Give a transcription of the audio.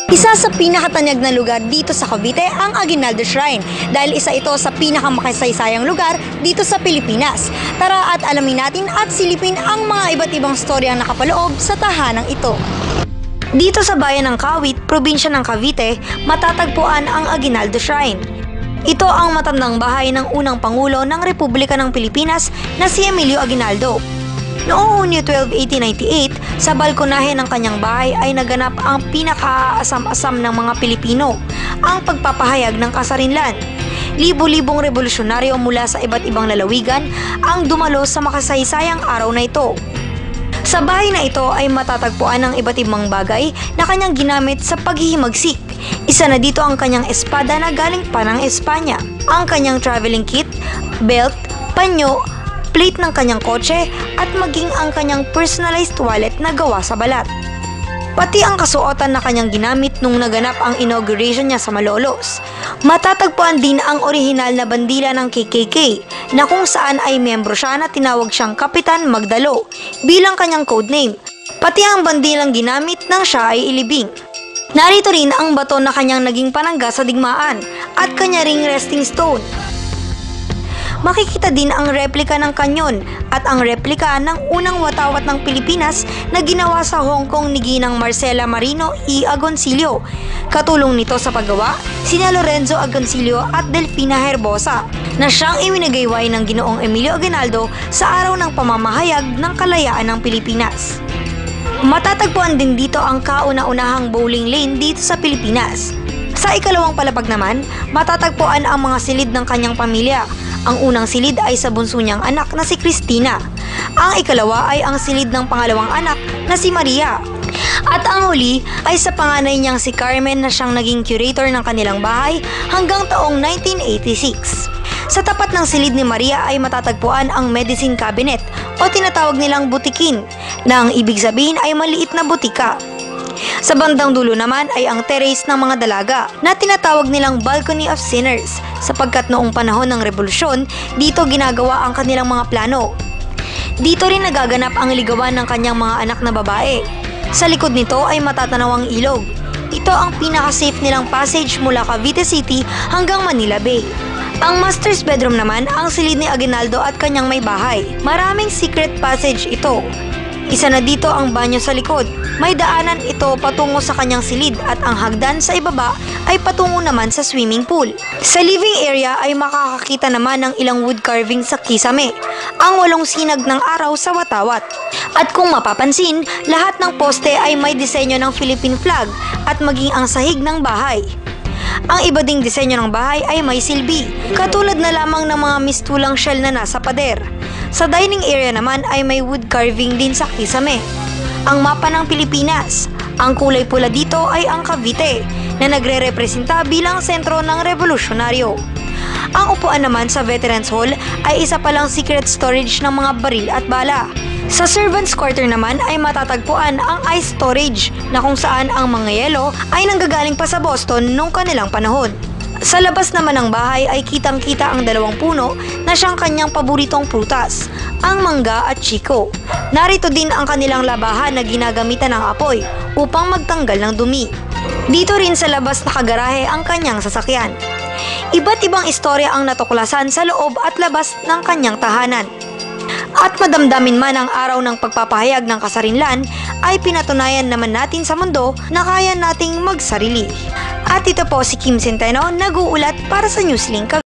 Isa sa pinakatanyag na lugar dito sa Cavite ang Aguinaldo Shrine dahil isa ito sa pinakamakasay-sayang lugar dito sa Pilipinas. Tara at alamin natin at silipin ang mga iba't ibang storyang nakapaloob sa tahanang ito. Dito sa bayan ng Kawit, probinsya ng Cavite, matatagpuan ang Aguinaldo Shrine. Ito ang matandang bahay ng unang Pangulo ng Republika ng Pilipinas na si Emilio Aguinaldo. Noong Hunyo 12, 1898, sa balkonahe ng kanyang bahay ay naganap ang pinakaasam-asam ng mga Pilipino, ang pagpapahayag ng kasarinlan. Libo-libong revolusyonaryo mula sa iba't ibang lalawigan ang dumalo sa makasaysayang araw na ito. Sa bahay na ito ay matatagpuan ang iba't ibang bagay na kanyang ginamit sa paghihimagsik. Isa na dito ang kanyang espada na galing pa ng Espanya, ang kanyang traveling kit, belt, panyo, plate ng kanyang kotse at maging ang kanyang personalized wallet na gawa sa balat. Pati ang kasuotan na kanyang ginamit nung naganap ang inauguration niya sa Malolos. Matatagpuan din ang orihinal na bandila ng KKK na kung saan ay miyembro siya na tinawag siyang Kapitan Magdalo bilang kanyang codename. Pati ang bandilang ginamit nang siya ay ilibing. Narito rin ang bato na kanyang naging panangga sa digmaan at kanya ring resting stone. Makikita din ang replika ng kanyon at ang replika ng unang watawat ng Pilipinas na ginawa sa Hong Kong ni Ginang Marcela Marino y Agoncillo. Katulong nito sa paggawa, sina Lorenzo Agoncillo at Delfina Herbosa, na siyang iwinagayway ng Ginoong Emilio Aguinaldo sa araw ng pamamahayag ng kalayaan ng Pilipinas. Matatagpuan din dito ang kauna-unahang bowling lane dito sa Pilipinas. Sa ikalawang palapag naman, matatagpuan ang mga silid ng kanyang pamilya. Ang unang silid ay sa bunso niyang anak na si Cristina. Ang ikalawa ay ang silid ng pangalawang anak na si Maria. At ang huli ay sa panganay niyang si Carmen na siyang naging curator ng kanilang bahay hanggang taong 1986. Sa tapat ng silid ni Maria ay matatagpuan ang medicine cabinet o tinatawag nilang butikin, na ang ibig sabihin ay maliit na butika. Sa bandang dulo naman ay ang terrace ng mga dalaga na tinatawag nilang Balcony of Sinners sapagkat noong panahon ng revolusyon, dito ginagawa ang kanilang mga plano. Dito rin nagaganap ang ligawan ng kanyang mga anak na babae. Sa likod nito ay matatanaw ang ilog. Ito ang pinaka-safe nilang passage mula Cavite City hanggang Manila Bay. Ang master's bedroom naman ang silid ni Aguinaldo at kanyang may bahay. Maraming secret passage ito. Isa na dito ang banyo sa likod. May daanan ito patungo sa kanyang silid at ang hagdan sa ibaba ay patungo naman sa swimming pool. Sa living area ay makakakita naman ng ilang wood carving sa kisame, ang 8 sinag ng araw sa watawat. At kung mapapansin, lahat ng poste ay may disenyo ng Philippine flag at maging ang sahig ng bahay. Ang iba ding disenyo ng bahay ay may silbi, katulad na lamang ng mga mistulang shell na nasa pader. Sa dining area naman ay may wood carving din sa kisame. Ang mapa ng Pilipinas. Ang kulay pula dito ay ang Cavite, na nagre-representa bilang sentro ng revolusyonaryo. Ang upuan naman sa Veterans Hall ay isa palang secret storage ng mga baril at bala. Sa servants quarter naman ay matatagpuan ang ice storage na kung saan ang mga yelo ay nanggagaling pa sa Boston noong kanilang panahon. Sa labas naman ng bahay ay kitang-kita ang 2 puno na siyang kanyang paboritong prutas, ang mangga at chiko. Narito din ang kanilang labahan na ginagamitan ng apoy upang magtanggal ng dumi. Dito rin sa labas nakagarahe ang kanyang sasakyan. Iba't ibang istorya ang natuklasan sa loob at labas ng kanyang tahanan. At madamdamin man ang araw ng pagpapahayag ng kasarinlan, ay pinatunayan naman natin sa mundo na kaya nating magsarili. At ito po si Kim Centeno, nag-uulat para sa Newslink.